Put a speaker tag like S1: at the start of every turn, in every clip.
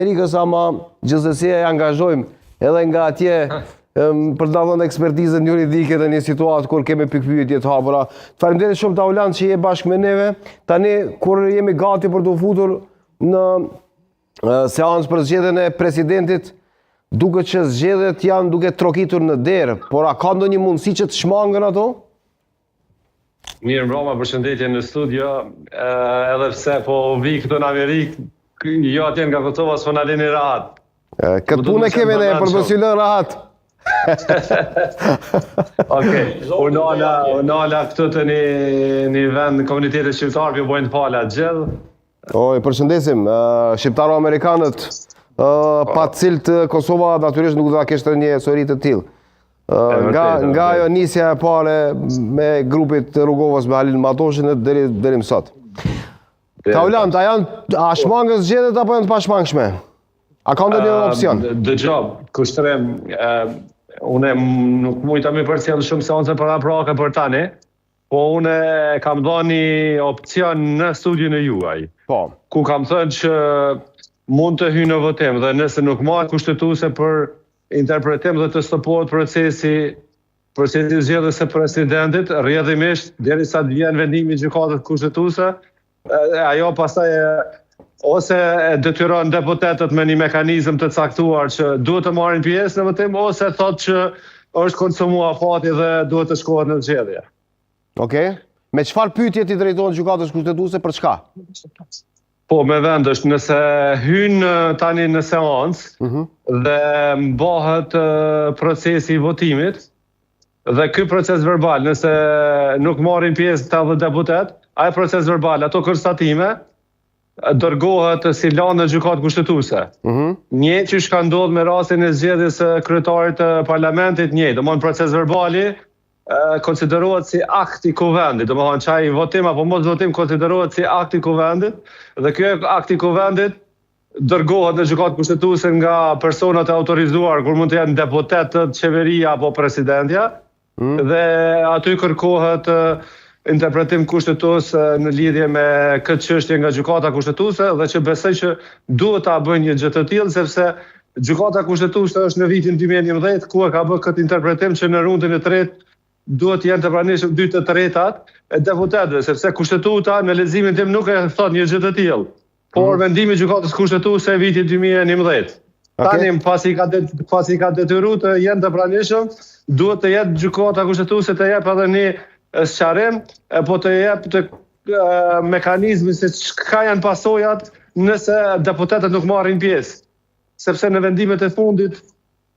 S1: Rikës ama gjithsesi e angazhojmë edhe nga atje për të dhënë ekspertizën juridike në një situatë kur kemi pikpyetje të hapura. Faleminderit shumë Tauland që je bashkë me neve. Tani kur jemi gati për të futur në seancë për zgjedhjen e presidentit, duket që zgjedhjet janë duke trokitur në derë, por a ka ndonjë mundësi që të shmangën ato?
S2: Mirë mbroma, përshëndetje në studio, edhe pse po vi këtu në Amerikë, jo atje nga Kosova s'po na lini rahat.
S1: Këtë punë kemi ne për të lënë rahat.
S2: Okej, unala këtu të një vend komunitetit shqiptar që bojnë pala gjellë.
S1: Oj, përshëndesim, shqiptaro-amerikanët, pa cilët Kosova natyrisht nuk do ta kishte një histori të tillë. Nga ajo nisja e pare me grupit Rrugovës me Halil Matoshin deri më sot. Tauland, a shmangës zgjedhjet apo janë të pashmangshme? A ka ndonjë opsion?
S2: Dëgjoj, kushtërem, unë nuk mujta me përcjell shumë seanca paraprake për tani, po unë kam dhënë një opsion në studion e juaj.
S1: Po.
S2: Ku kam thënë që mund të hyjë në votim dhe nëse nuk marrë kushtetuese për interpretim dhe të stopohet procesi zgjedhjes së presidentit, rrjedhimisht derisa të vjen vendimi i gjykatës kushtetuese, ajo pastaj ose detyron deputetët me një mekanizëm të caktuar që duhet të marrin pjesë në votim, ose thotë që është konsumuar fati dhe duhet të shkohet në zgjedhje.
S1: Okej. Me çfarë pyetje ti drejtohen gjykatës kushtetuese për çka?
S2: Po, me vendësh, nëse hyn tani në seancë dhe mbahet procesi i votimit, dhe ky proces verbal, nëse nuk marrin pjesë të deputet, ai proces verbal, ato konstatime, dërgohet si lanë në gjykatë kushtetuese. Një që ka ndodhur me rastin e zgjedhjes së kryetarit të parlamentit, një, domthonë proces verbali konsiderohet si akt i kuvendit, domethënë çaj votim apo mos votim konsiderohet si akt i kuvendit, dhe ky akt i kuvendit dërgohet në gjykatë kushtetuese nga personat e autorizuar, kur mund të jenë deputetët, qeveria apo presidentja, dhe aty kërkohet interpretim kushtetues në lidhje me këtë çështje nga gjykata kushtetuese, dhe që besoj që duhet ta bëjnë një gjë të tillë, sepse gjykata kushtetuese është në vitin 2011 ku e ka bërë këtë interpretim që në rundën e tretë duhet të jenë të pranishëm 2 të tretat e deputetëve, sepse kushtetuta në leximin tim nuk e thot një gjë të tillë, por vendimi i gjykatës kushtetuese e vitit 2011. Tani pasi ka detyruar të jenë të pranishëm, duhet të jetë gjykata kushtetuese të jep edhe një sqarim, po të jep të mekanizmin se çka janë pasojat nëse deputetët nuk marrin pjesë. Sepse në vendimet e fundit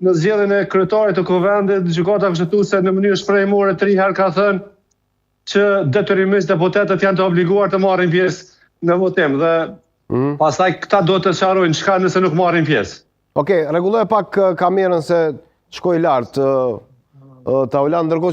S2: në zgjedhjen e kryetarit të kuvendit, gjykata kushtetuese në mënyrë shprehimore 3 herë ka thënë që detyrimisht deputetët janë të obliguar të marrin pjesë në votim dhe pastaj këta do të sqarojnë çka nëse nuk marrin pjesë.
S1: Okej, rregulloj pak kamerën se shkoi lart. Tauland, ndërkohë që